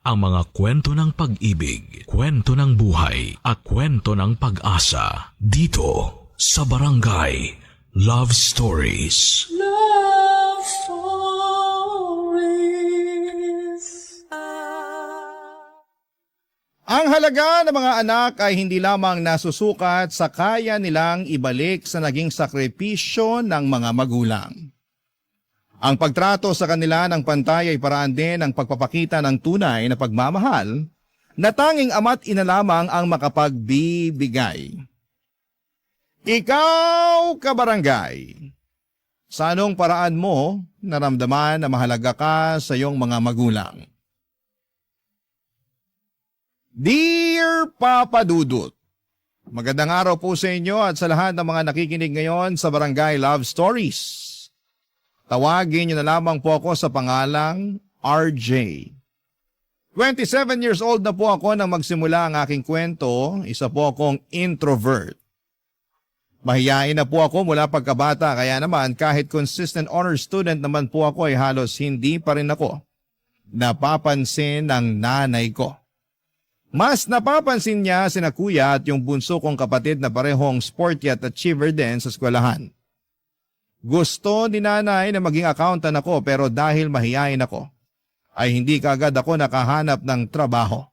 ang mga kwento ng pag-ibig, kwento ng buhay, at kwento ng pag-asa dito sa Barangay Love Stories. Love Stories. Ang halaga ng mga anak ay hindi lamang nasusukat sa kaya nilang ibalik sa naging sakripisyo ng mga magulang. Ang pagtrato sa kanila ng pantay ay paraan din ng pagpapakita ng tunay na pagmamahal na tanging ama't ina lamang ang makapagbibigay. Ikaw, kabarangay, sa anong paraan mo naramdaman na mahalaga ka sa iyong mga magulang? Dear Papa Dudut, magandang araw po sa inyo at sa lahat ng mga nakikinig ngayon sa Barangay Love Stories. Tawagin niyo na lamang po ako sa pangalang RJ. 27 years old na po ako nang magsimula ang aking kwento. Isa po akong introvert. Mahiyain na po ako mula pagkabata, kaya naman kahit consistent honor student naman po ako ay halos hindi pa rin ako napapansin ng nanay ko. Mas napapansin niya sina kuya at yung bunso kong kapatid na parehong sporty at achiever din sa eskwelahan. Gusto ni nanay na maging accountant ako pero dahil mahiyain ako, ay hindi kaagad ako nakahanap ng trabaho.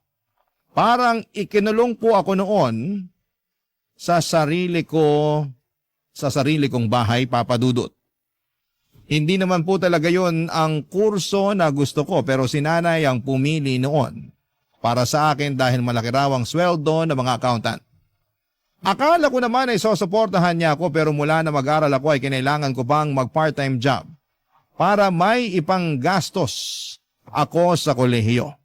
Parang ikinulong po ako noon sa sarili kong bahay, Papa Dudut. Hindi naman po talaga yon ang kurso na gusto ko pero si nanay ang pumili noon para sa akin dahil malaki raw ang sweldo ng mga accountant. Akala ko naman ay sosuportahan niya ako pero mula na mag-aral ako ay kinailangan ko pang mag-part-time job para may ipanggastos ako sa kolehiyo.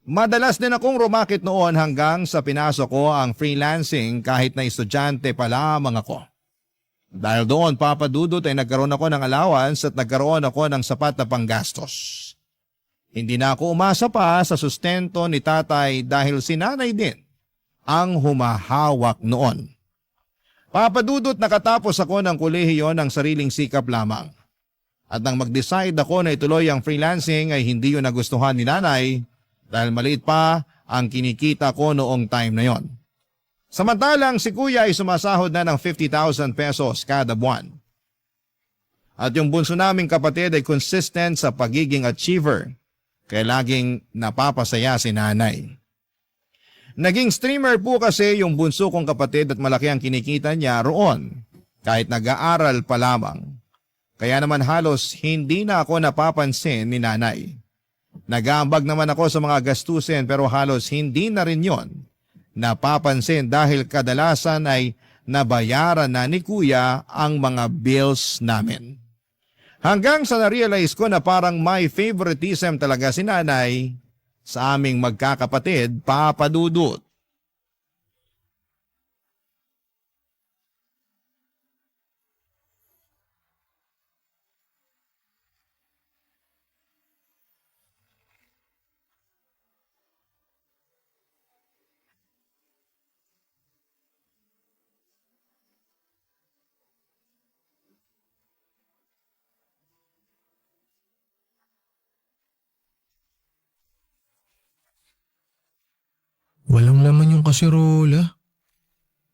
Madalas din akong rumakit noon hanggang sa pinasok ko ang freelancing kahit na estudyante pa lamang ako. Dahil doon, Papa Dudut, ay nagkaroon ako ng allowance at nagkaroon ako ng sapat na panggastos. Hindi na ako umasa pa sa sustento ni tatay dahil si nanay din ang humahawak noon. Papa Dudut, nakatapos ako ng kolehiyo ng sariling sikap lamang. At nang mag-decide ako na ituloy ang freelancing ay hindi yun nagustuhan ni nanay dahil maliit pa ang kinikita ko noong time na yon. Samantalang si kuya ay sumasahod na ng 50,000 pesos kada buwan. At yung bunso naming kapatid ay consistent sa pagiging achiever kaya laging napapasaya si nanay. Naging streamer po kasi yung bunso kong kapatid at malaki ang kinikita niya roon kahit nag-aaral pa lamang. Kaya naman halos hindi na ako napapansin ni nanay. Nag-aambag naman ako sa mga gastusin pero halos hindi na rin yon napapansin dahil kadalasan ay nabayaran na ni kuya ang mga bills namin. Hanggang sa na-realize ko na parang may favoritism talaga si nanay sa aming magkakapatid, Papa Dudut. Walang laman yung kasirola.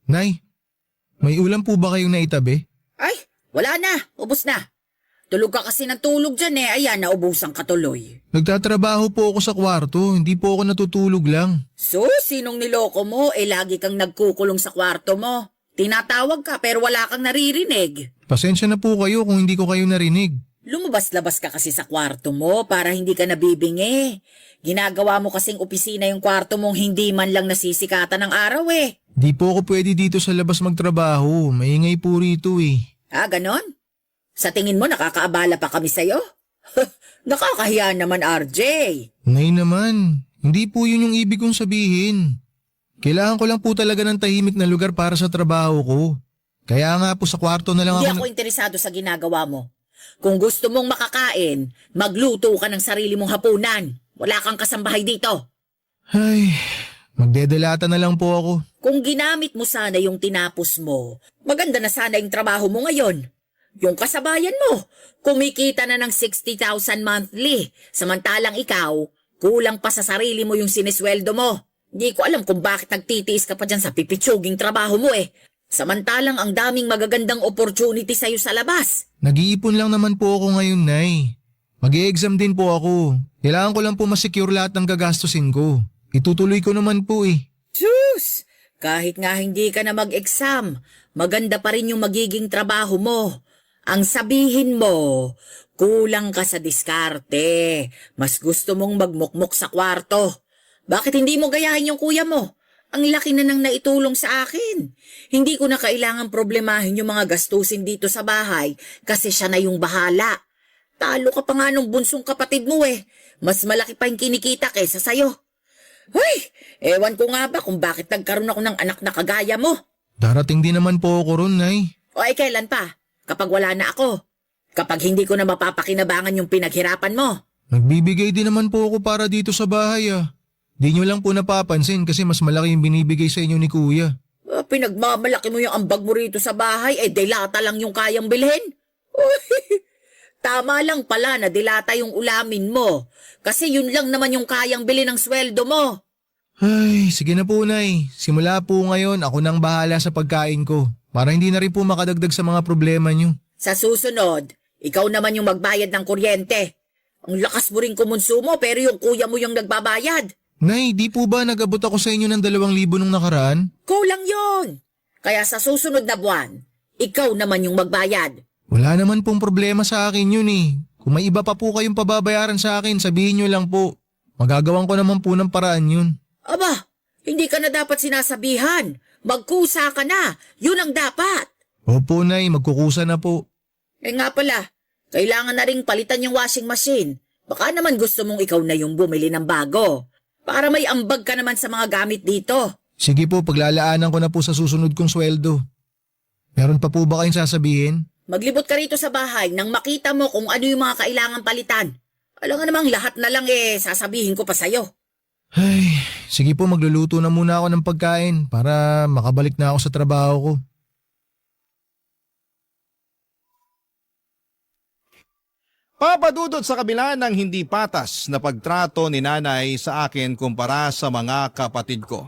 Nay, may ulam po ba kayong naitabi? Ay, wala na. Ubus na. Tulog ka kasi ng tulog dyan eh. Ayan, naubusan ka tuloy. Nagtatrabaho po ako sa kwarto, hindi po ako natutulog lang. So, sinong niloko mo? Lagi kang nagkukulong sa kwarto mo. Tinatawag ka pero wala kang naririnig. Pasensya na po kayo kung hindi ko kayo narinig. Lumabas-labas ka kasi sa kwarto mo para hindi ka nabibingi. Ginagawa mo kasing opisina yung kwarto mong hindi man lang nasisikatan ng araw eh. Di po ako pwede dito sa labas magtrabaho, maingay po rito eh. Ah, ganon? Sa tingin mo nakakaabala pa kami sa'yo? Nakakahiya naman, RJ. Nay naman, hindi po yun yung ibig kong sabihin. Kailangan ko lang po talaga ng tahimik na lugar para sa trabaho ko. Kaya nga po sa kwarto na lang Hindi ako... ako interesado sa ginagawa mo. Kung gusto mong makakain, magluto ka ng sarili mong hapunan. Wala kang kasambahay dito. Ay, magdedelata na lang po ako. Kung ginamit mo sana yung tinapos mo, maganda na sana yung trabaho mo ngayon. Yung kasabayan mo, kumikita na ng 60,000 monthly, samantalang ikaw, Kulang pa sa sarili mo yung sinisweldo mo. Hindi ko alam kung bakit nagtitiis ka pa dyan sa pipitsuging trabaho mo eh. Samantalang ang daming magagandang opportunity sa'yo sa labas. Nag-iipon lang naman po ako ngayon, Nay. Mag-i-exam din po ako. Kailangan ko lang po masecure lahat ng gagastusin ko. Itutuloy ko naman po eh. Sus! Kahit nga hindi ka na mag-exam, maganda pa rin yung magiging trabaho mo. Ang sabihin mo, kulang ka sa diskarte. Mas gusto mong magmukmok sa kwarto. Bakit hindi mo gayahin yung kuya mo? Ang laki na nang naitulong sa akin. Hindi ko na kailangan problemahin yung mga gastusin dito sa bahay kasi siya na yung bahala. Talo ka pa nga nung bunsong kapatid mo eh. Mas malaki pa yung kinikita kaysa sayo. Hoy, ewan ko nga ba kung bakit nagkaroon ako ng anak na kagaya mo. Darating din naman po ako ron, Nay. O ay kailan pa? Kapag wala na ako. Kapag hindi ko na mapapakinabangan yung pinaghirapan mo. Nagbibigay din naman po ako para dito sa bahay ah. Di nyo lang po napapansin kasi mas malaki yung binibigay sa inyo ni Kuya. Pinagmamalaki mo yung ambag mo rito sa bahay, dilata lang yung kayang bilhin. Uy, tama lang pala na dilata yung ulamin mo. Kasi yun lang naman yung kayang bilhin ng sweldo mo. Ay, sige na po, Nay. Simula po ngayon, ako nang bahala sa pagkain ko. Para hindi na rin po makadagdag sa mga problema nyo. Sa susunod, ikaw naman yung magbayad ng kuryente. Ang lakas mo rin kumonsumo pero yung kuya mo yung nagbabayad. Nay, di po ba nag-abot ako sa inyo ng 2,000 nung nakaraan? Kulang yon. Kaya sa susunod na buwan, ikaw naman yung magbayad. Wala naman pong problema sa akin yun eh. Kung may iba pa po kayong pababayaran sa akin, sabihin nyo lang po. Magagawan ko naman po ng paraan yun. Aba, hindi ka na dapat sinasabihan. Magkusa ka na. Yun ang dapat. Opo, Nay, magkukusa na po. Nga pala, kailangan na ring palitan yung washing machine. Baka naman gusto mong ikaw na yung bumili ng bago. Para may ambag ka naman sa mga gamit dito. Sige po, paglalaanan ko na po sa susunod kong sweldo. Meron pa po ba kayong sasabihin? Maglibot ka rito sa bahay nang makita mo kung ano yung mga kailangan palitan. Alam nga namang lahat na lang sasabihin ko pa sa'yo. Ay, sige po, magluluto na muna ako ng pagkain para makabalik na ako sa trabaho ko. Papadudot sa kabila ng hindi patas na pagtrato ni nanay sa akin kumpara sa mga kapatid ko,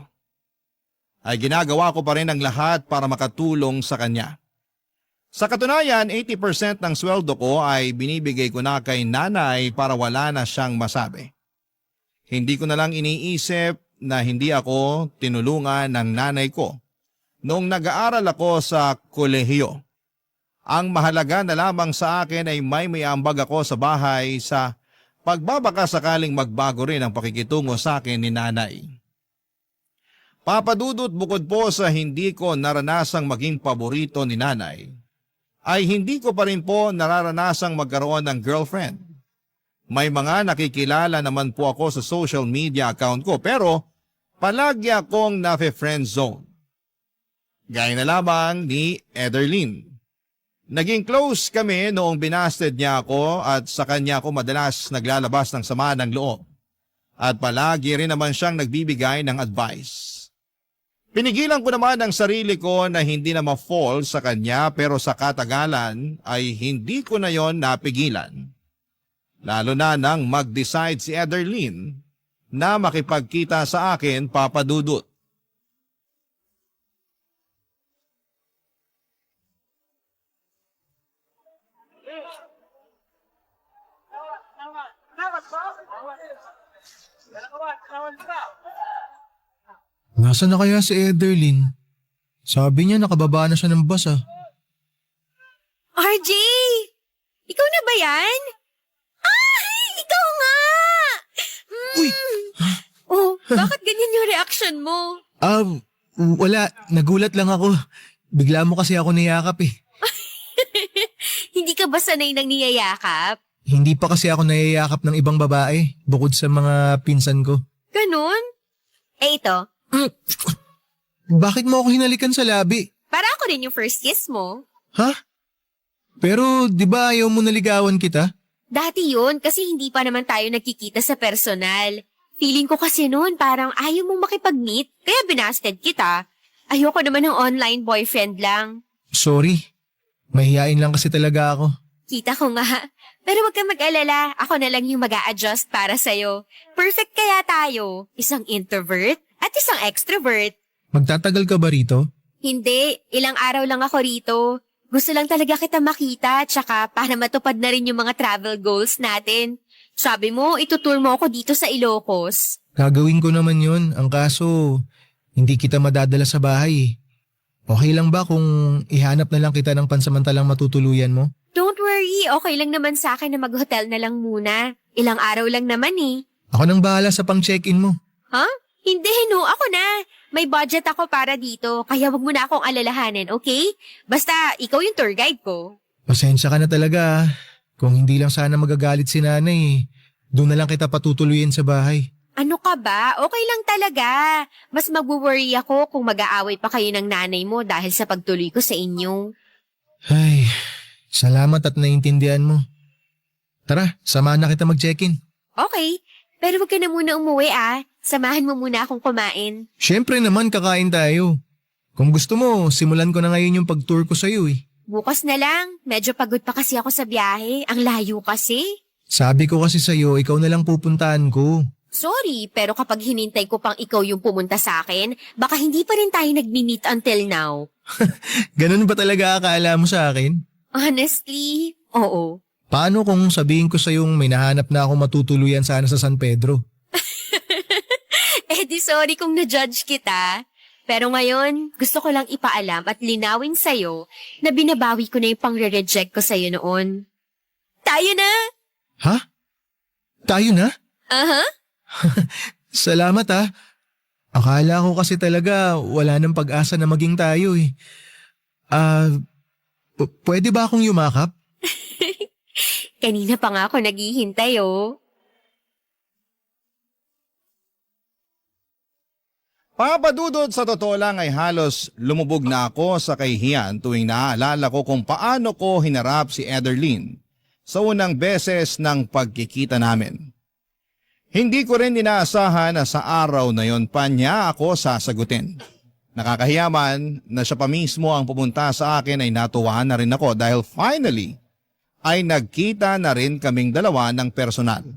ay ginagawa ko pa rin ang lahat para makatulong sa kanya. Sa katunayan, 80% ng sweldo ko ay binibigay ko na kay nanay para wala na siyang masabi. Hindi ko na lang iniisip na hindi ako tinulungan ng nanay ko noong nag-aaral ako sa kolehiyo. Ang mahalaga na lamang sa akin ay may ambag ako sa bahay sa pagbabaka sakaling magbago rin ang pakikitungo sa akin ni nanay. Papadudot bukod po sa hindi ko naranasang maging paborito ni nanay, ay hindi ko pa rin po nararanasang magkaroon ng girlfriend. May mga nakikilala naman po ako sa social media account ko pero palagi akong nafe-friend zone. Gaya na lamang ni Ederlyn. Naging close kami noong binasted niya ako at sa kanya ako madalas naglalabas ng sama ng loob. At palagi rin naman siyang nagbibigay ng advice. Pinigilan ko naman ang sarili ko na hindi na ma-fall sa kanya pero sa katagalan ay hindi ko na yon napigilan. Lalo na nang mag-decide si Ederlyn na makipagkita sa akin, papadudot. Nasaan na kaya si Ederlyn? Sabi niya nakababa na siya ng bus ah. RJ! Ikaw na ba yan? Ay! Ikaw nga! Uy! Oh, bakit ganyan yung reaction mo? Wala. Nagulat lang ako. Bigla mo kasi ako niyakap eh. Hindi ka ba sanay nang niyayakap? Hindi pa kasi ako nayayakap ng ibang babae bukod sa mga pinsan ko. Ganon? Ito, Bakit mo ako hinalikan sa labi? para ako rin yung first kiss mo. Ha? Pero di ba ayaw mo naligawan kita? Dati yun kasi hindi pa naman tayo nagkikita sa personal. Feeling ko kasi noon parang ayaw mong makipag-meet kaya binasted kita. Ayoko naman ng online boyfriend lang. Sorry. Mahihain lang kasi talaga ako. Kita ko nga, Pero wag kang mag-alala, ako na lang yung mag-a-adjust para sa'yo. Perfect kaya tayo. Isang introvert at isang extrovert. Magtatagal ka ba rito? Hindi, ilang araw lang ako rito. Gusto lang talaga kita makita, tsaka para matupad na rin yung mga travel goals natin. Sabi mo, itutour mo ako dito sa Ilocos. Gagawin ko naman yun. Ang kaso, hindi kita madadala sa bahay. Okay lang ba kung ihanap na lang kita ng pansamantalang matutuluyan mo? Don't worry, okay lang naman sa akin na mag-hotel na lang muna. Ilang araw lang naman eh. Ako nang bahala sa pang-check-in mo. Ha? Hindi, no, ako na. May budget ako para dito, kaya wag mo na akong alalahanin, okay? Basta, ikaw yung tour guide ko. Pasensya ka na talaga. Kung hindi lang sana magagalit si nanay, doon na lang kita patutuluyin sa bahay. Ano ka ba? Okay lang talaga. Mas mag-worry ako kung mag-aaway pa kayo ng nanay mo dahil sa pagtuloy ko sa inyo. Ay, salamat at naiintindihan mo. Tara, samahan na kita mag-check-in. Okay, pero wag ka na muna umuwi ah. Samahan mo muna akong kumain. Siyempre naman kakain tayo. Kung gusto mo, simulan ko na ngayon yung pag-tour ko sa'yo eh. Bukas na lang. Medyo pagod pa kasi ako sa biyahe. Ang layo kasi. Sabi ko kasi sa'yo, ikaw na lang pupuntahan ko. Sorry, pero kapag hinintay ko pang ikaw yung pumunta sa akin, baka hindi pa rin tayo nag-meet until now. Ganun ba talaga akala mo sa akin? Honestly, oo. Paano kung sabihin ko sa'yong may nahanap na ako matutuluyan sana sa San Pedro? Eh di sorry kung na-judge kita. Pero ngayon, gusto ko lang ipaalam at linawin sa'yo na binabawi ko na yung pang-reject ko sa'yo noon. Tayo na! Ha? Tayo na? Aha. Salamat ah. Akala ko kasi talaga wala nang pag-asa na maging tayo eh. Pwede ba akong yumakap? Kanina pa nga ako naghihintay oh. Papadudod, sa totoo lang ay halos lumubog na ako sa kahihiyan tuwing naaalala ko kung paano ko hinarap si Ederlyn sa unang beses ng pagkikita namin. Hindi ko rin inaasahan na sa araw na yon pa niya ako sasagutin. Nakakahiyaman na siya pa mismo ang pumunta sa akin ay natuwa na rin ako dahil finally ay nagkita na rin kaming dalawa ng personal.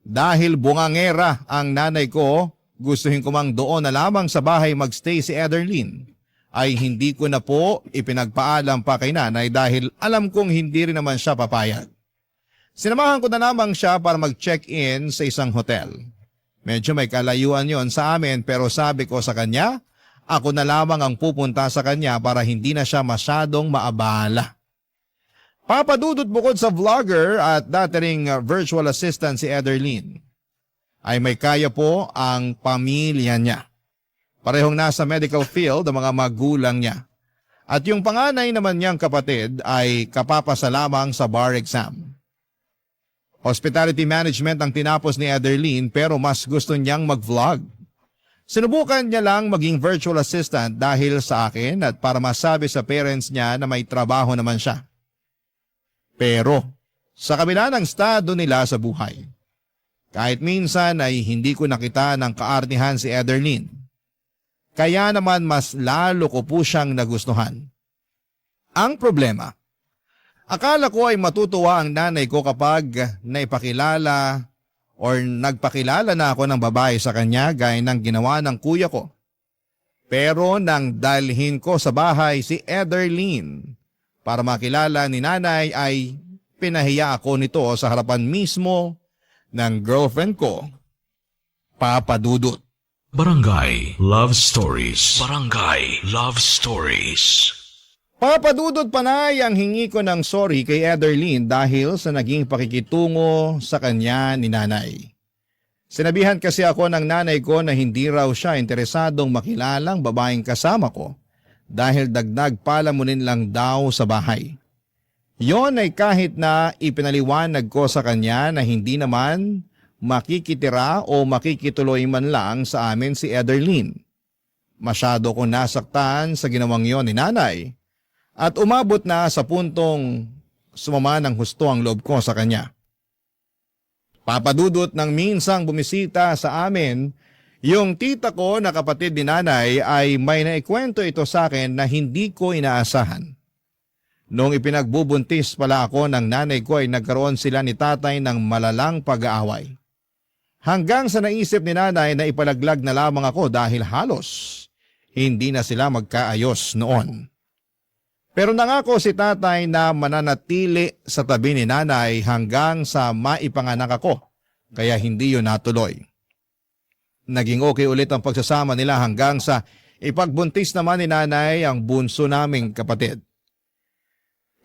Dahil bungangera ang nanay ko, gustuhin ko mang doon na lamang sa bahay magstay si Ederlyn, ay hindi ko na po ipinagpaalam pa kay nanay dahil alam kong hindi rin naman siya papayag. Sinamahan ko na lamang siya para mag-check-in sa isang hotel. Medyo may kalayuan yon sa amin pero sabi ko sa kanya, ako na lamang ang pupunta sa kanya para hindi na siya masyadong maabala. Papadudot, bukod sa vlogger at dati ring virtual assistant si Ederlyn, ay may kaya po ang pamilya niya. Parehong nasa medical field ang mga magulang niya. At yung panganay naman niyang kapatid ay kapapasa lamang sa bar exam. Hospitality management ang tinapos ni Ederlyn pero mas gusto niyang mag-vlog. Sinubukan niya lang maging virtual assistant dahil sa akin at para masabi sa parents niya na may trabaho naman siya. Pero sa kabila ng estado nila sa buhay, kahit minsan ay hindi ko nakita ng kaartihan si Ederlyn. Kaya naman mas lalo ko po siyang nagustuhan. Ang problema, akala ko ay matutuwa ang nanay ko kapag naipakilala or nagpakilala na ako ng babae sa kanya gaya ng ginawa ng kuya ko. Pero nang dalhin ko sa bahay si Ederlyn para makilala ni nanay ay pinahiya ako nito sa harapan mismo ng girlfriend ko, Papa Dudut. Barangay Love Stories. Barangay Love Stories. Papadudod panay ang hingi ko ng sorry kay Ederlyn dahil sa naging pakikitungo sa kanya ni nanay. Sinabihan kasi ako ng nanay ko na hindi raw siya interesadong makilalang babaeng kasama ko dahil dagdag palamunin lang daw sa bahay. Yon ay kahit na ipinaliwanag ko sa kanya na hindi naman makikitira o makikituloy man lang sa amin si Ederlyn. Masyado kong nasaktan sa ginawang yon ni nanay at umabot na sa puntong sumama ng husto ang loob ko sa kanya. Papadudot ng minsang bumisita sa amin, yung tita ko na kapatid ni nanay ay may naikwento ito sa akin na hindi ko inaasahan. Noong ipinagbubuntis pala ako ng nanay ko ay nagkaroon sila ni tatay ng malalang pag-aaway. Hanggang sa naisip ni nanay na ipalaglag na lamang ako dahil halos hindi na sila magkaayos noon. Pero nangako si tatay na mananatili sa tabi ni nanay hanggang sa maipanganak ako, kaya hindi yun natuloy. Naging okay ulit ang pagsasama nila hanggang sa ipagbuntis naman ni nanay ang bunso naming kapatid.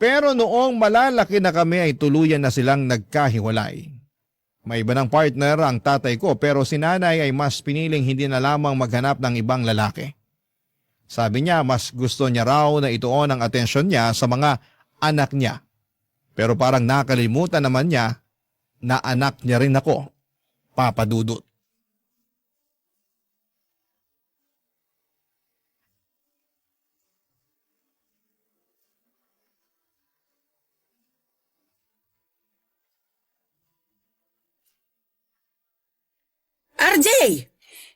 Pero noong malalaki na kami ay tuluyan na silang nagkahiwalay. May iba ng partner ang tatay ko pero si nanay ay mas piniling hindi na lamang maghanap ng ibang lalaki. Sabi niya mas gusto niya raw na ituon ang atensyon niya sa mga anak niya. Pero parang nakalimutan naman niya na anak niya rin ako, Papa Dudut. RJ!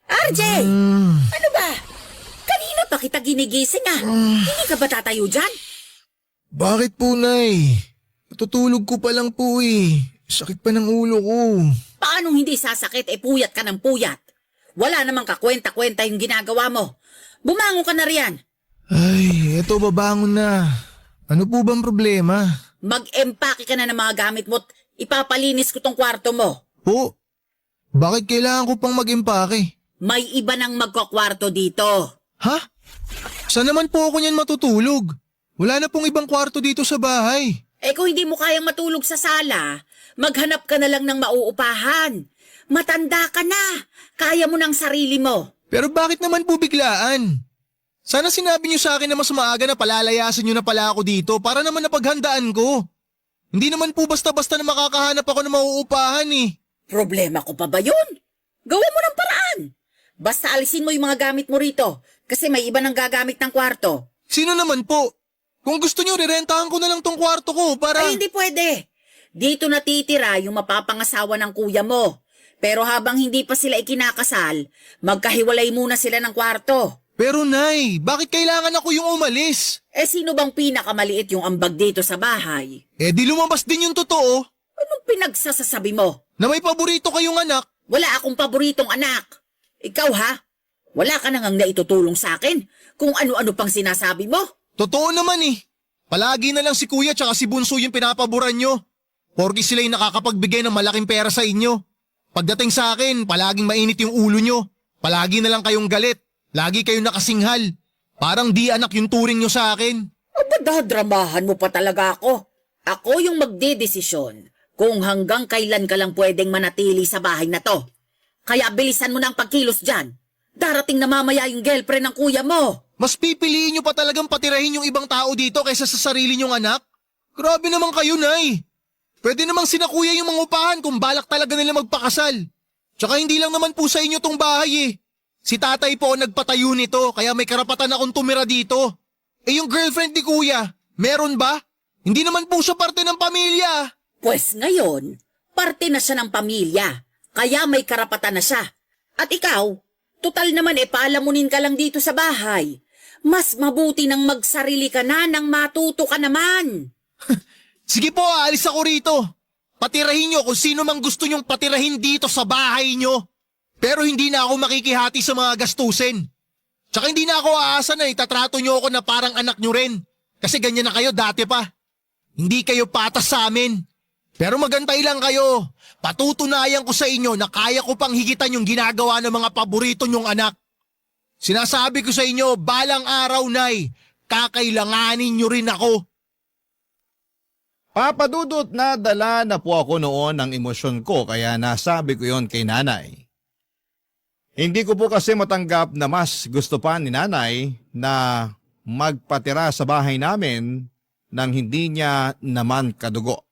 RJ! Ano ba? Kanina pa kita ginigising ah. Hindi ka ba tatayo dyan? Bakit po, Nay? Natutulog ko pa lang po eh. Sakit pa ng ulo ko. Paano hindi sasakit puyat ka ng puyat? Wala namang kakwenta-kwenta yung ginagawa mo. Bumangon ka na riyan. Ay, eto babangon na. Ano po bang problema? Mag-empake ka na ng mga gamit mo at ipapalinis ko tong kwarto mo. Po, bakit kailangan ko pang mag-impake? May iba nang magkakwarto dito. Ha? Saan naman po ako niyan matutulog? Wala na pong ibang kwarto dito sa bahay. Kung hindi mo kayang matulog sa sala, maghanap ka na lang ng mauupahan. Matanda ka na. Kaya mo ng sarili mo. Pero bakit naman po biglaan? Sana sinabi niyo sa akin na mas maaga na palalayasin niyo na pala ako dito para naman napaghandaan ko. Hindi naman po basta-basta na makakahanap ako ng mauupahan eh. Problema ko pa ba yun? Gawin mo ng paraan. Basta alisin mo yung mga gamit mo rito kasi may iba nang gagamit ng kwarto. Sino naman po? Kung gusto niyo, rirentahan ko na lang tong kwarto ko para... Ay, hindi pwede. Dito natitira yung mapapangasawa ng kuya mo. Pero habang hindi pa sila ikinakasal, magkahiwalay muna sila ng kwarto. Pero Nay, bakit kailangan ako yung umalis? Sino bang pinakamaliit yung ambag dito sa bahay? Di lumabas din yung totoo Anong pinagsasasabi mo? na may paborito kayong anak. Wala akong paboritong anak. Ikaw ha? Wala ka nang naitutulong sa akin kung ano-ano pang sinasabi mo. Totoo naman eh. Palagi na lang si Kuya tsaka si Bunso yung pinapaboran nyo. Porki sila yung nakakapagbigay ng malaking pera sa inyo. Pagdating sa akin, palaging mainit yung ulo nyo. Palagi na lang kayong galit. Lagi kayong nakasinghal. Parang di anak yung turing nyo sa akin. Dadramahan mo pa talaga ako. Ako yung magdedesisyon kung hanggang kailan ka lang pwedeng manatili sa bahay na to. Kaya bilisan mo na ang pagkilos dyan. Darating na mamaya yung girlfriend ng kuya mo. Mas pipiliin nyo pa talagang patirahin yung ibang tao dito kaysa sa sarili nyong anak? Grabe naman kayo, Nay. Pwede namang sinakuya yung mga upahan kung balak talaga nila magpakasal. Tsaka hindi lang naman po sa inyo tong bahay eh. Si tatay po ang nagpatayo nito kaya may karapatan akong tumira dito. Yung girlfriend ni Kuya, meron ba? Hindi naman po siya parte ng pamilya. Pues ngayon, parte na siya ng pamilya. Kaya may karapatan na siya. At ikaw, total naman paalamunin ka lang dito sa bahay. Mas mabuti nang magsarili ka na nang matuto ka naman. Sige po, aalis ako rito. Patirahin nyo kung sino mang gusto nyong patirahin dito sa bahay nyo. Pero hindi na ako makikihati sa mga gastusin. Tsaka hindi na ako aasa na itatrato nyo ako na parang anak nyo rin. Kasi ganyan na kayo dati pa. Hindi kayo patas sa amin. Pero magantay lang kayo. Patutunayan ko sa inyo na kaya ko pang higitan yung ginagawa ng mga paborito nyong anak. Sinasabi ko sa inyo, balang araw, Nay, kakailanganin nyo rin ako. Papa Dudut, nadala na po ako noon ng emosyon ko kaya nasabi ko yon kay nanay. Hindi ko po kasi matanggap na mas gusto pa ni nanay na magpatira sa bahay namin nang hindi niya naman kadugo.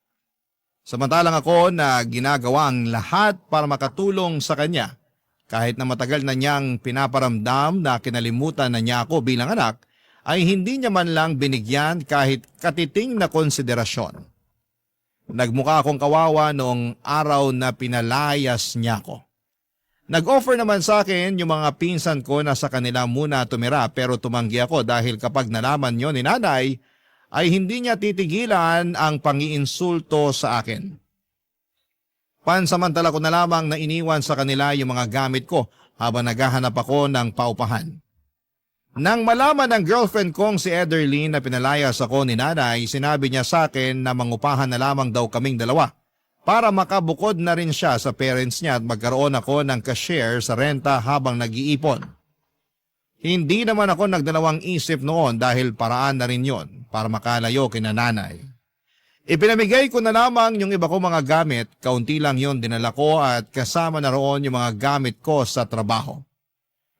Samantalang ako na ginagawa ang lahat para makatulong sa kanya. Kahit na matagal na niyang pinaparamdam na kinalimutan na niya ako bilang anak, ay hindi niya man lang binigyan kahit katiting na konsiderasyon. Nagmukha akong kawawa noong araw na pinalayas niya ako. Nag-offer naman sa akin yung mga pinsan ko na sa kanila muna tumira pero tumanggi ako dahil kapag nalaman niyo ni nanay, ay hindi niya titigilan ang pangiinsulto sa akin. Pansamantala ko na lamang na iniwan sa kanila yung mga gamit ko habang naghahanap ako ng paupahan. Nang malaman ng girlfriend kong si Ederlyn na pinalayas ako ni nanay, sinabi niya sa akin na mangupahan na lamang daw kaming dalawa para makabukod na rin siya sa parents niya at magkaroon ako ng ka-share sa renta habang nag-iipon. Hindi naman ako nagdalawang isip noon dahil paraan na rin yon para makalayo kina nanay. Ipinamigay ko na lamang yung iba ko mga gamit, kaunti lang yon dinala ko at kasama na roon yung mga gamit ko sa trabaho.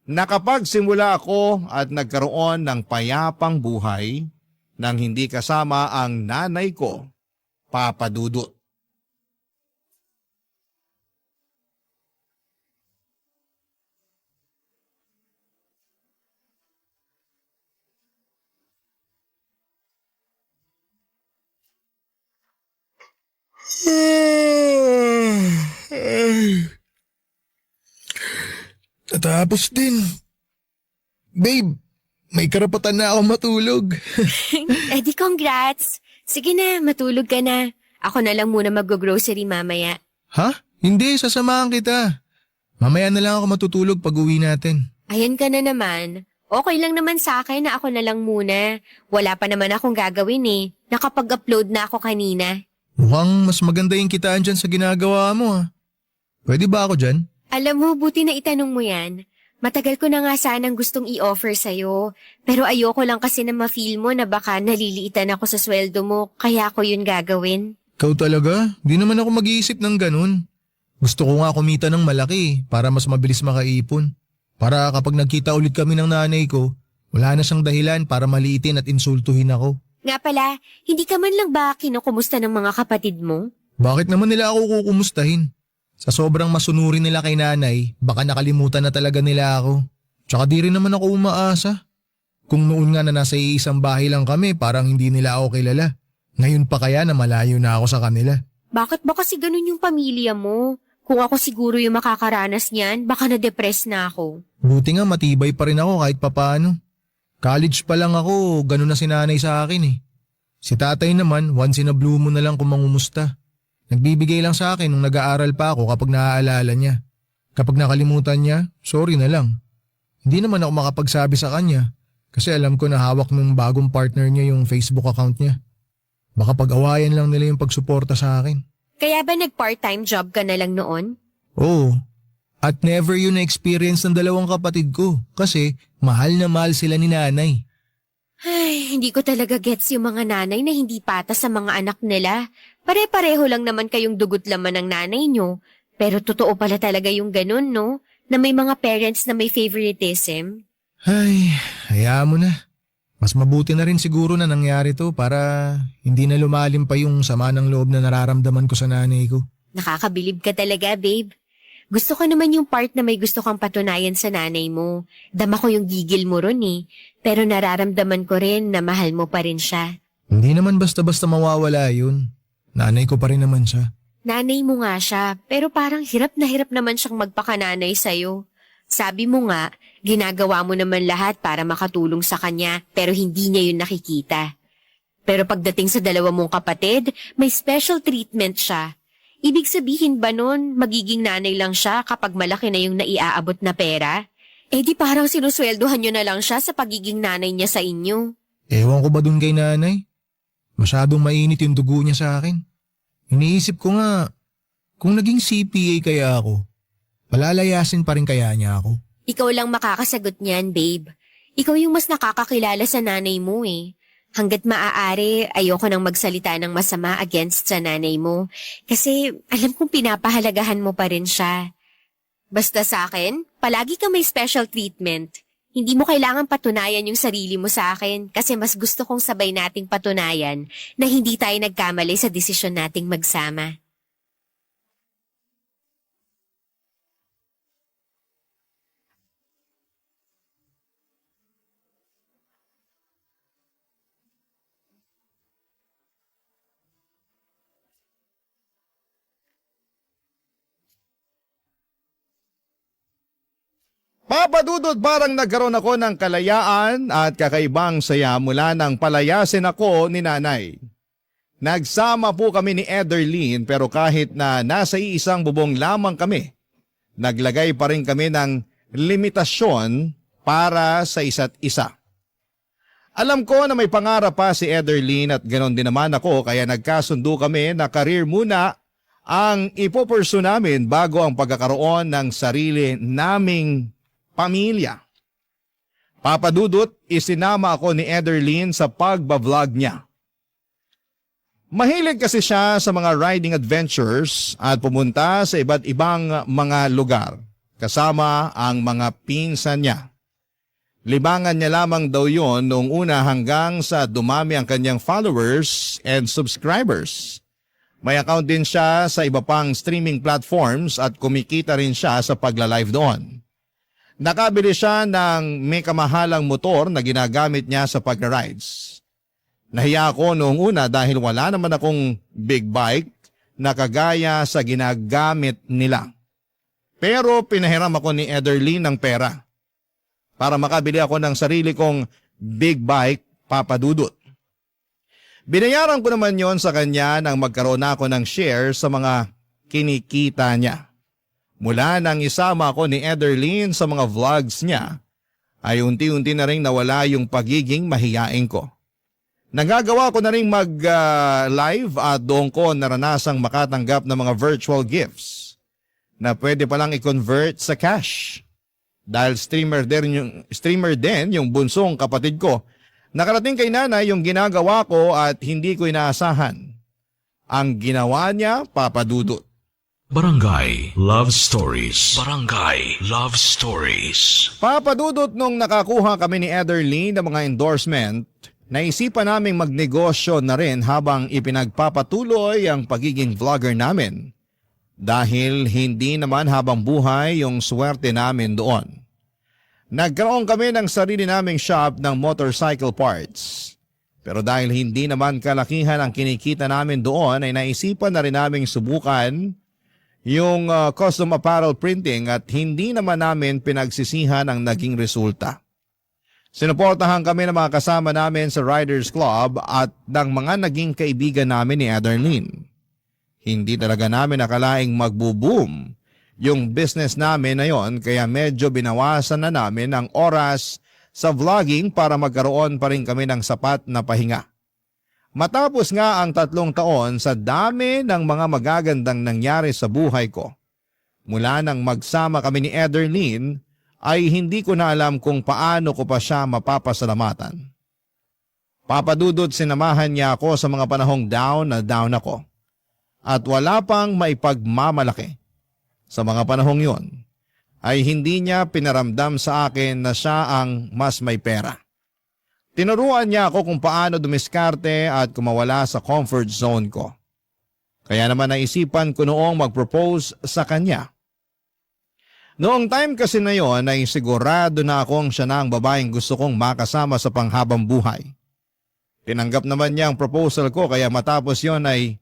Nakapagsimula ako at nagkaroon ng payapang buhay nang hindi kasama ang nanay ko, Papa Dudut. Natapos din. Babe, may karapatan na ako matulog. Eh di congrats. Sige na, matulog ka na. Ako na lang muna mag-grocery mamaya. Ha? Hindi, sasamahan kita. Mamaya na lang ako matutulog pag uwi natin. Ayan ka na naman. Okay lang naman sa akin na ako na lang muna. Wala pa naman akong gagawin eh. Nakapag-upload na ako kanina. Mukhang mas maganda yung kitaan dyan sa ginagawa mo ha. Pwede ba ako dyan? Alam mo, buti na itanong mo yan. Matagal ko na nga sanang gustong i-offer sa'yo. Pero ayoko lang kasi na ma-feel mo na baka naliliitan ako sa sweldo mo, kaya ako yun gagawin. Ikaw talaga? Di naman ako mag-iisip ng ganun. Gusto ko nga kumita ng malaki para mas mabilis makaipon. Para kapag nagkita ulit kami ng nanay ko, wala na siyang dahilan para maliitin at insultuhin ako. Nga pala, hindi ka man lang ba kinukumusta ng mga kapatid mo? Bakit naman nila ako kukumustahin? Sa sobrang masunurin nila kay nanay, baka nakalimutan na talaga nila ako. Tsaka di rin naman ako umaasa. Kung noon nga na nasa iisang bahay lang kami, parang hindi nila ako kilala. Ngayon pa kaya na malayo na ako sa kanila. Bakit ba kasi ganun yung pamilya mo? Kung ako siguro yung makakaranas niyan, baka na-depress na ako. Buti nga matibay pa rin ako kahit papaano. College pa lang ako, ganun na si nanay sa akin eh. Si tatay naman, once in a blue moon na lang kung mangumusta. Nagbibigay lang sa akin nung nag-aaral pa ako kapag naaalala niya. Kapag nakalimutan niya, sorry na lang. Hindi naman ako makapagsabi sa kanya kasi alam ko na hawak ng bagong partner niya yung Facebook account niya. Baka pag-awayan lang nila yung pagsuporta sa akin. Kaya ba nag-part-time job ka na lang noon? Oo. At never yun na-experience ng dalawang kapatid ko kasi mahal na mahal sila ni nanay. Ay, hindi ko talaga gets yung mga nanay na hindi patas sa mga anak nila. Pare-pareho lang naman kayong dugot laman ng nanay nyo. Pero totoo pala talaga yung ganun, no? Na may mga parents na may favoritism. Ay, hayaan mo na. Mas mabuti na rin siguro na nangyari to para hindi na lumalim pa yung sama ng loob na nararamdaman ko sa nanay ko. Nakakabilib ka talaga, babe. Gusto ko naman yung part na may gusto kang patunayan sa nanay mo. Dama ko yung gigil mo ron eh. Pero nararamdaman ko rin na mahal mo pa rin siya. Hindi naman basta-basta mawawala yun. Nanay ko pa rin naman siya. Nanay mo nga siya, pero parang hirap na hirap naman siyang magpakananay sa'yo. Sabi mo nga, ginagawa mo naman lahat para makatulong sa kanya, pero hindi niya yun nakikita. Pero pagdating sa dalawa mong kapatid, may special treatment siya. Ibig sabihin ba nun, magiging nanay lang siya kapag malaki na yung naiaabot na pera? Eh di parang sinusweldohan nyo na lang siya sa pagiging nanay niya sa inyo. Ewan ko ba dun kay nanay? Masyadong mainit yung dugo niya sa akin. Iniisip ko nga, kung naging CPA kaya ako, palalayasin pa rin kaya niya ako. Ikaw lang makakasagot niyan, babe. Ikaw yung mas nakakakilala sa nanay mo eh. Hanggat maaari, ayoko nang magsalita ng masama against sa nanay mo. Kasi alam kong pinapahalagahan mo pa rin siya. Basta sa akin, palagi ka may special treatment. Hindi mo kailangan patunayan yung sarili mo sa akin kasi mas gusto kong sabay nating patunayan na hindi tayo nagkamali sa desisyon nating magsama. Papa Dudut, parang nagkaroon ako ng kalayaan at kakaibang saya mula nang palayasin ako ni nanay. Nagsama po kami ni Ederlyn pero kahit na nasa iisang bubong lamang kami, naglagay pa rin kami ng limitasyon para sa isa't isa. Alam ko na may pangarap pa si Ederlyn at ganon din naman ako kaya nagkasundo kami na career muna ang ipopursue namin bago ang pagkakaroon ng sarili naming pamilya. Papa Dudut, isinama ako ni Ederlyn sa pagbablog niya. Mahilig kasi siya sa mga riding adventures at pumunta sa iba't ibang mga lugar kasama ang mga pinsan niya. Libangan niya lamang daw yon noong una hanggang sa dumami ang kanyang followers and subscribers. May account din siya sa iba pang streaming platforms at kumikita rin siya sa pagla-live doon. Nakabili siya ng may kamahalang motor na ginagamit niya sa pag-rides. Nahiya ako noong una dahil wala naman akong big bike na kagaya sa ginagamit nila. Pero pinahiram ako ni Ederlyn ng pera para makabili ako ng sarili kong big bike, Papa Dudut. Binayaran ko naman yon sa kanya nang magkaroon ako ng share sa mga kinikita niya. Mula nang isama ako ni Ederlyn sa mga vlogs niya, ay unti-unti na rin nawala yung pagiging mahiyain ko. Nagagawa ko na rin mag-live at doon ko naranasang makatanggap ng mga virtual gifts na pwede palang i-convert sa cash. Dahil streamer din yung bunsong kapatid ko, nakarating kay nanay yung ginagawa ko at hindi ko inaasahan. Ang ginawa niya, Papa Dudut. Barangay Love Stories. Barangay Love Stories. Papa Dudut, nung nakakuha kami ni Ederlyn ng mga endorsement, naisipan naming magnegosyo na rin habang ipinagpapatuloy ang pagiging vlogger namin. Dahil hindi naman habang buhay yung swerte namin doon. Nagkaroon kami ng sarili naming shop ng motorcycle parts. Pero dahil hindi naman kalakihan ang kinikita namin doon ay naisipan na rin naming subukan yung custom apparel printing at hindi naman namin pinagsisihan ang naging resulta. Sinuportahan kami ng mga kasama namin sa Riders Club at ng mga naging kaibigan namin ni Ederlyn. Hindi talaga namin nakalaing magbo-boom yung business namin na yon kaya medyo binawasan na namin ang oras sa vlogging para magkaroon pa rin kami ng sapat na pahinga. Matapos nga ang 3 taon sa dami ng mga magagandang nangyari sa buhay ko, mula nang magsama kami ni Ederlyn ay hindi ko na alam kung paano ko pa siya mapapasalamatan. Papa Dudut, sinamahan niya ako sa mga panahong down na down ako. At wala pang maipagmamalaki. Sa mga panahong yon, ay hindi niya pinaramdam sa akin na siya ang mas may pera. Tinuruan niya ako kung paano dumiskarte at kumawala sa comfort zone ko. Kaya naman naisipan ko noong mag-propose sa kanya. Noong time kasi na yon ay sigurado na akong siya na ang babaeng gusto kong makasama sa panghabang buhay. Tinanggap naman niya ang proposal ko kaya matapos yon ay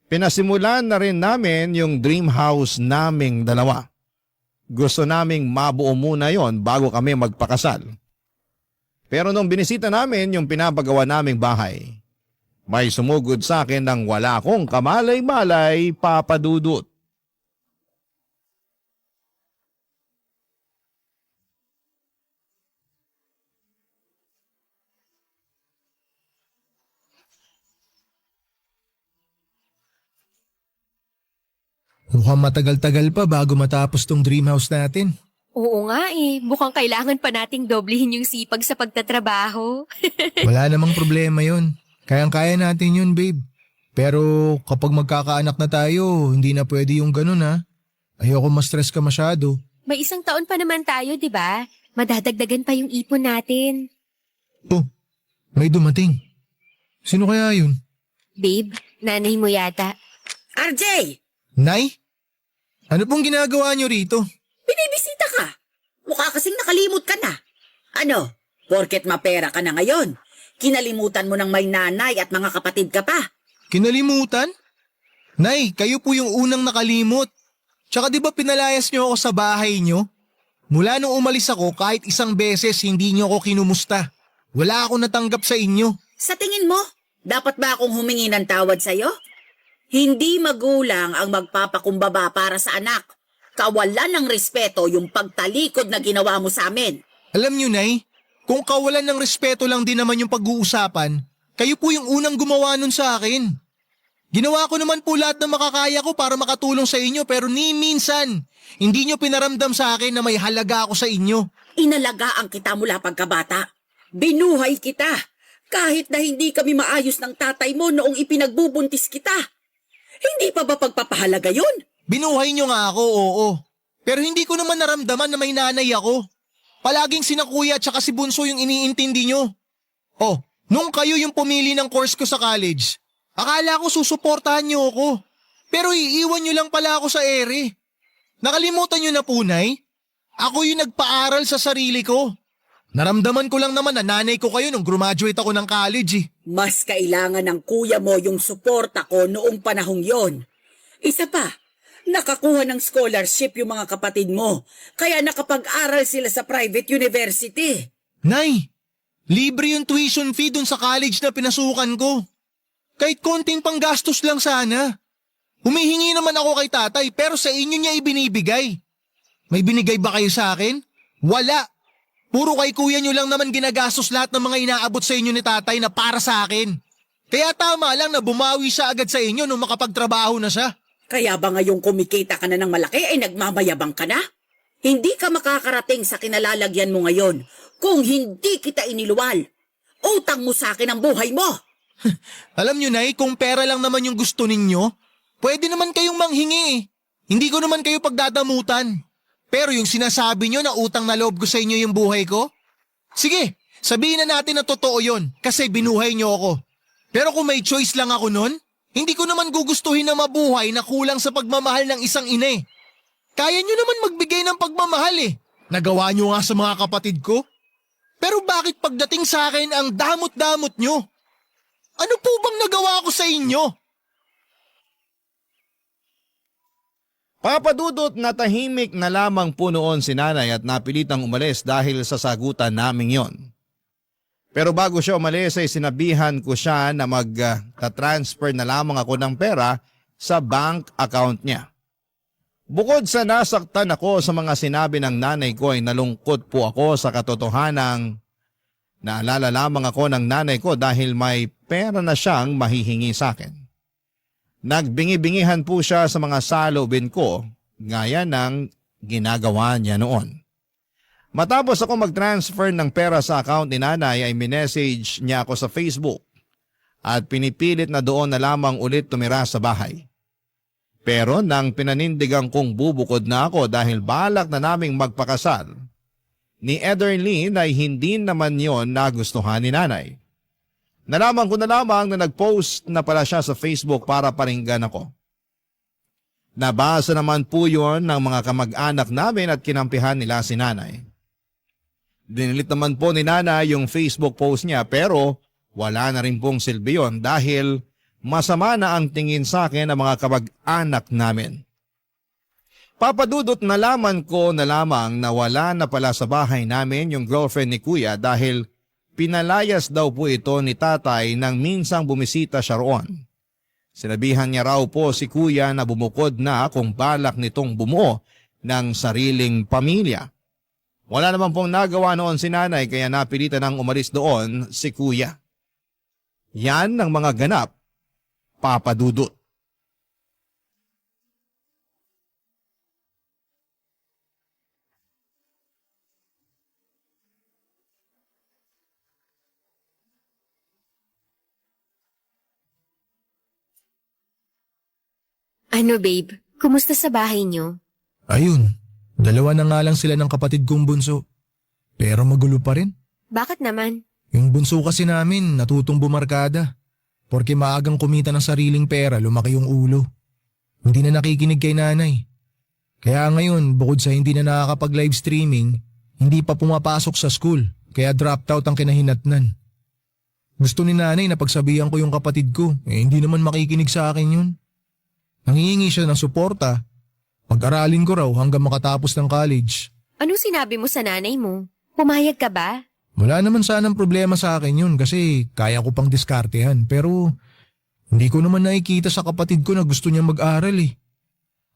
pinasimulan na rin namin yung dream house naming dalawa. Gusto naming mabuo muna yon bago kami magpakasal. Pero nung binisita namin yung pinapagawa naming bahay, may sumugod sa akin ng wala akong kamalay-malay, Papa Dudut. Mukhang matagal-tagal pa bago matapos tong dream house natin. Oo nga eh, mukhang kailangan pa nating doblehin yung sipag sa pagtatrabaho. Wala namang problema yun. Kayang-kaya natin yun, babe. Pero kapag magkakaanak na tayo, hindi na pwede yung ganun ha. Ayoko ma-stress ka masyado. May 1 taon pa naman tayo, di ba? Madadagdagan pa yung ipon natin. Oh, may dumating. Sino kaya yun? Babe, nanay mo yata. RJ! Nay? Ano pong ginagawa niyo rito? Binibisita ka. Mukha kasing nakalimot ka na. Ano? Porket mapera ka na ngayon. Kinalimutan mo ng may nanay at mga kapatid ka pa. Kinalimutan? Nay, kayo po yung unang nakalimot. Tsaka di ba pinalayas niyo ako sa bahay niyo? Mula nung umalis ako kahit isang beses hindi niyo ako kinumusta. Wala akong natanggap sa inyo. Sa tingin mo, dapat ba akong humingi ng tawad sa'yo? Hindi magulang ang magpapakumbaba para sa anak. Kawalan ng respeto yung pagtalikod na ginawa mo sa amin. Alam niyo, Nay, kung kawalan ng respeto lang din naman yung pag-uusapan, kayo po yung unang gumawa nun sa akin. Ginawa ko naman po lahat ng makakaya ko para makatulong sa inyo pero ni minsan, hindi nyo pinaramdam sa akin na may halaga ako sa inyo. Inalagaan kita mula pagkabata. Binuhay kita. Kahit na hindi kami maayos ng tatay mo noong ipinagbubuntis kita. Hindi pa ba pagpapahalaga yun? Binuhay nyo nga ako, oo. Pero hindi ko naman naramdaman na may nanay ako. Palaging sina kuya at saka si Bunso yung iniintindi nyo. Oh, nung kayo yung pumili ng course ko sa college, akala ko susuportahan nyo ako. Pero iiwan nyo lang pala ako sa ere. Nakalimutan nyo na po, Nay? Ako yung nagpaaral sa sarili ko. Naramdaman ko lang naman na nanay ko kayo nung graduate ako ng college eh. Mas kailangan ng kuya mo yung suporta ko noong panahong yon. Isa pa, nakakuha ng scholarship yung mga kapatid mo. Kaya nakapag-aral sila sa private university. Nay, libre yung tuition fee dun sa college na pinasukan ko. Kahit konting panggastos lang sana. Humihingi naman ako kay tatay pero sa inyo niya ibinibigay. May binigay ba kayo sa akin? Wala. Puro kay kuya nyo lang naman ginagastos lahat ng mga inaabot sa inyo ni tatay na para sa akin. Kaya tama lang na bumawi siya agad sa inyo nung makapagtrabaho na siya. Kaya ba ngayong kumikita ka na ng malaki ay nagmamayabang ka na? Hindi ka makakarating sa kinalalagyan mo ngayon kung hindi kita iniluwal. Utang mo sa akin ang buhay mo. Alam nyo, Nay, kung pera lang naman yung gusto ninyo, pwede naman kayong manghingi eh. Hindi ko naman kayo pagdadamutan. Pero yung sinasabi nyo na utang na loob ko sa inyo yung buhay ko? Sige, sabihin na natin na totoo yon kasi binuhay nyo ako. Pero kung may choice lang ako nun, hindi ko naman gugustuhin na mabuhay na kulang sa pagmamahal ng isang ina eh. Kaya nyo naman magbigay ng pagmamahal eh. Nagawa nyo nga sa mga kapatid ko. Pero bakit pagdating sa akin ang damot-damot nyo? Ano po bang nagawa ko sa inyo? Papadudot na tahimik na lamang po noon si nanay at napilitang umalis dahil sa sagutan naming yon. Pero bago siya umalis ay sinabihan ko siya na mag-transfer na lamang ako ng pera sa bank account niya. Bukod sa nasaktan ako sa mga sinabi ng nanay ko ay nalungkot po ako sa katotohanang naalala lamang ako ng nanay ko dahil may pera na siyang mahihingi sa akin. Nagbingi-bingihan po siya sa mga saloobin ko gaya ng ginagawa niya noon. Matapos ako mag-transfer ng pera sa account ni nanay ay minessage niya ako sa Facebook at pinipilit na doon na lamang ulit tumira sa bahay. Pero nang pinanindigan kong bubukod na ako dahil balak na naming magpakasal, ni Ederlyn ay hindi naman yon nagustuhan ni nanay. Nalaman ko na lamang na nag-post na pala siya sa Facebook para paringgan ako. Nabasa naman po yon ng mga kamag-anak namin at kinampihan nila si nanay. Dinilit naman po ni nanay yung Facebook post niya pero wala na rin pong silbi yun dahil masama na ang tingin sa akin ng mga kamag-anak namin. Papadudot nalaman ko na lamang na wala na pala sa bahay namin yung girlfriend ni kuya dahil pinalayas daw po ito ni tatay nang minsang bumisita siya roon. Sinabihan niya raw po si kuya na bumukod na kung balak nitong bumuo ng sariling pamilya. Wala naman pong nagawa noon si nanay kaya napilitan ng umalis doon si kuya. Yan ang mga ganap, papadudot. Ano babe, kumusta sa bahay niyo? Ayun, dalawa na nga lang sila ng kapatid kong bunso. Pero magulo pa rin. Bakit naman? Yung bunso kasi namin natutong bumarkada. Porke maagang kumita ng sariling pera, lumaki yung ulo. Hindi na nakikinig kay nanay. Kaya ngayon, bukod sa hindi na nakakapag-live streaming, hindi pa pumapasok sa school, kaya dropped out ang kinahinatnan. Gusto ni nanay na pagsabihan ko yung kapatid ko, hindi naman makikinig sa akin yun. Nangihingi siya ng suporta. Pag-aralin ko raw hanggang makatapos ng college. Anong sinabi mo sa nanay mo? Pumayag ka ba? Wala naman sanang problema sa akin yun kasi kaya ko pang diskartehan pero hindi ko naman nakikita sa kapatid ko na gusto niya mag-aral eh.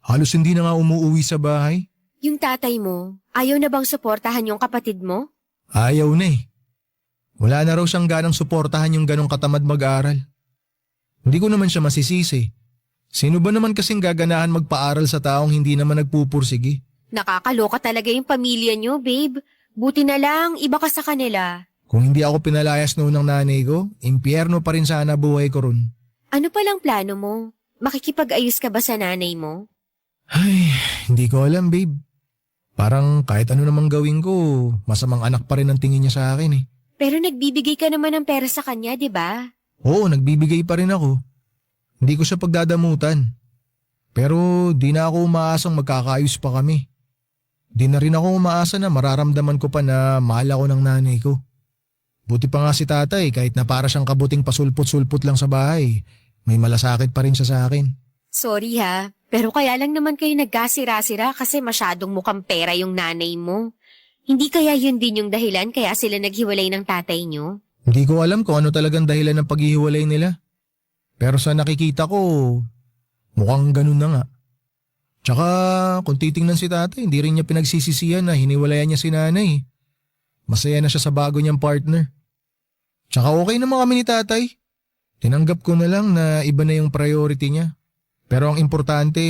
Halos hindi na nga umuwi sa bahay. Yung tatay mo, ayaw na bang suportahan yung kapatid mo? Ayaw na eh. Wala na raw siyang ganang suportahan yung ganong katamad mag-aral. Hindi ko naman siya masisisi. Sino ba naman kasing gaganahan magpaaral sa taong hindi naman nagpupursigi? Nakakaloka talaga yung pamilya niyo, babe. Buti na lang, iba ka sa kanila. Kung hindi ako pinalayas noon ng nanay ko, impyerno pa rin sana buhay ko ron. Ano palang plano mo? Makikipag-ayos ka ba sa nanay mo? Ay, hindi ko alam babe. Parang kahit ano namang gawin ko, masamang anak pa rin ang tingin niya sa akin eh. Pero nagbibigay ka naman ng pera sa kanya, di ba? Oo, nagbibigay pa rin ako. Hindi ko siya pagdadamutan. Pero di na ako umaasang magkakaayos pa kami. Di na rin ako umaasa na mararamdaman ko pa na mahal ako ng nanay ko. Buti pa nga si tatay kahit na para siyang kabuting pasulpot-sulpot lang sa bahay. May malasakit pa rin siya sa akin. Sorry ha, pero kaya lang naman kayo nagkasira-sira kasi masyadong mukhang pera yung nanay mo. Hindi kaya yun din yung dahilan kaya sila naghiwalay ng tatay niyo? Hindi ko alam kung ano talagang dahilan ng paghihiwalay nila. Pero sa nakikita ko, mukhang ganun na nga. Tsaka kung titingnan si tatay, hindi rin niya pinagsisisihan na hiniwalayan niya si nanay. Masaya na siya sa bago niyang partner. Tsaka okay naman kami ni tatay. Tinanggap ko na lang na iba na yung priority niya. Pero ang importante,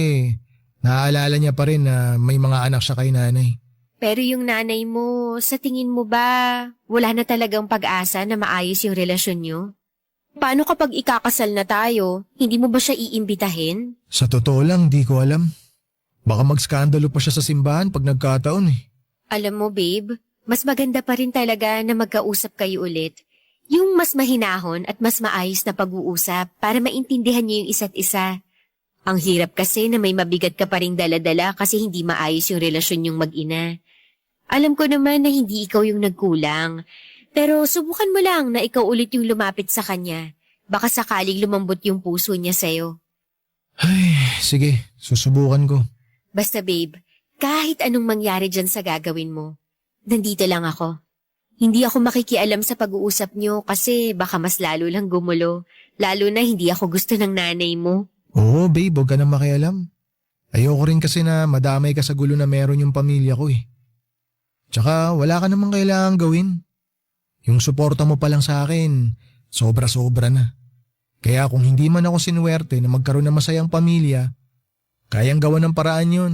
naaalala niya pa rin na may mga anak siya kay nanay. Pero yung nanay mo, sa tingin mo ba, wala na talagang pag-asa na maayos yung relasyon niyo? Paano kapag ikakasal na tayo, hindi mo ba siya iimbitahin? Sa totoo lang, di ko alam. Baka mag-skandalo pa siya sa simbahan pag nagkataon eh. Alam mo babe, mas maganda pa rin talaga na magkausap kayo ulit. Yung mas mahinahon at mas maayos na pag-uusap para maintindihan niyo yung isa't isa. Ang hirap kasi na may mabigat ka pa ring dala-dala kasi hindi maayos yung relasyon yung mag-ina. Alam ko naman na hindi ikaw yung nagkulang. Pero subukan mo lang na ikaw ulit yung lumapit sa kanya. Baka sakaling lumambot yung puso niya sa'yo. Ay, sige, susubukan ko. Basta babe, kahit anong mangyari dyan sa gagawin mo, nandito lang ako. Hindi ako makikialam sa pag-uusap niyo kasi baka mas lalo lang gumulo. Lalo na hindi ako gusto ng nanay mo. Oo babe, huwag ka na makialam. Ayoko rin kasi na madamay ka sa gulo na meron yung pamilya ko eh. Tsaka wala ka namang kailangang gawin. Yung suporta mo pa lang sa akin, sobra-sobra na. Kaya kung hindi man ako sinuwerte na magkaroon ng masayang pamilya, kayang gawa ng paraan yun.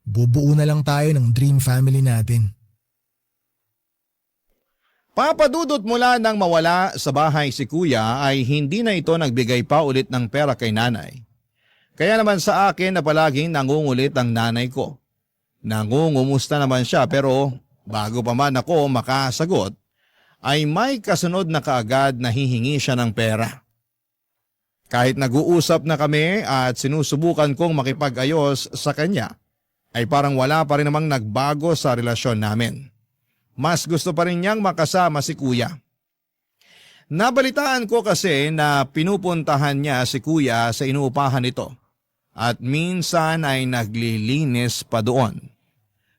Bubuo na lang tayo ng dream family natin. Papadudot mula nang mawala sa bahay si kuya ay hindi na ito nagbigay pa ulit ng pera kay nanay. Kaya naman sa akin na palaging nangungulit ang nanay ko. Nangungumusta naman siya pero bago pa man ako makasagot ay may kasunod na kaagad na hihingi siya ng pera. Kahit nag-uusap na kami at sinusubukan kong makipag-ayos sa kanya ay parang wala pa rin namang nagbago sa relasyon namin. Mas gusto pa rin niyang makasama si kuya. Nabalitaan ko kasi na pinupuntahan niya si kuya sa inuupahan nito at minsan ay naglilinis pa doon.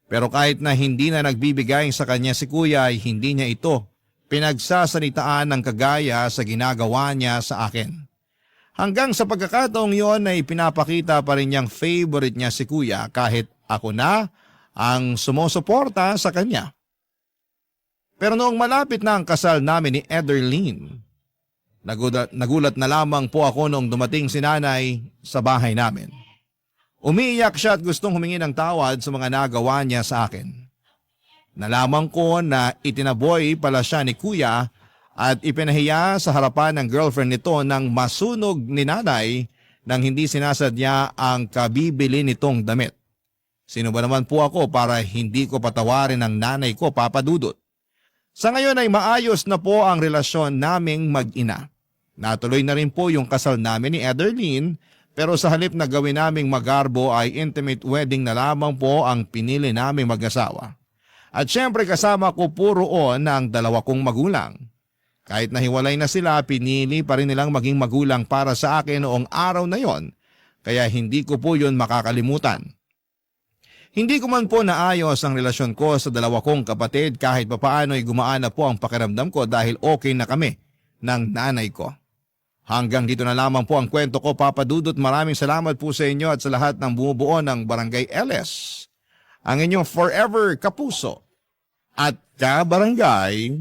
Pero kahit na hindi na nagbibigay sa kanya si kuya ay hindi niya ito pinagsasanitaan ng kagaya sa ginagawa niya sa akin. Hanggang sa pagkakataong yon ay pinapakita pa rin niyang favorite niya si kuya kahit ako na ang sumusuporta sa kanya. Pero noong malapit na ang kasal namin ni Ederlyn, nagulat na lamang po ako noong dumating si nanay sa bahay namin. Umiiyak siya at gustong humingi ng tawad sa mga nagawa niya sa akin. Nalaman ko na itinaboy pala siya ni kuya at ipinahiya sa harapan ng girlfriend nito nang masunog ni nanay nang hindi sinasadya ang kabibili nitong damit. Sino ba naman po ako para hindi ko patawarin ang nanay ko, Papa Dudut? Sa ngayon ay maayos na po ang relasyon naming mag-ina. Natuloy na rin po yung kasal namin ni Ederlyn pero sa halip na gawin naming magarbo ay intimate wedding na lamang po ang pinili naming mag-asawa. At syempre kasama ko po roon ang dalawa kong magulang. Kahit nahiwalay na sila, pinili pa rin nilang maging magulang para sa akin noong araw na yon, kaya hindi ko po yun makakalimutan. Hindi ko man po naayos ang relasyon ko sa dalawa kong kapatid kahit papaano ay gumaan na po ang pakiramdam ko dahil okay na kami ng nanay ko. Hanggang dito na lamang po ang kwento ko, Papa Dudut. Maraming salamat po sa inyo at sa lahat ng bumubuo ng Barangay LS. Ang inyong forever kapuso at kabarangay,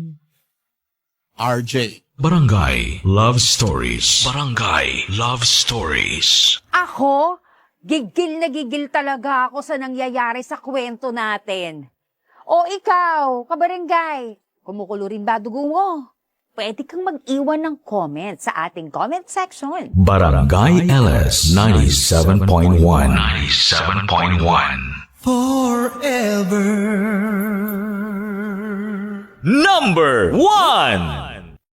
RJ. Barangay Love Stories. Barangay Love Stories. Ako, gigil na gigil talaga ako sa nangyayari sa kwento natin. O ikaw, kabarangay, kumukulo rin ba dugo mo? Pwede kang mag-iwan ng comment sa ating comment section. Barangay LS 97.1. 97.1. Forever. Number 1.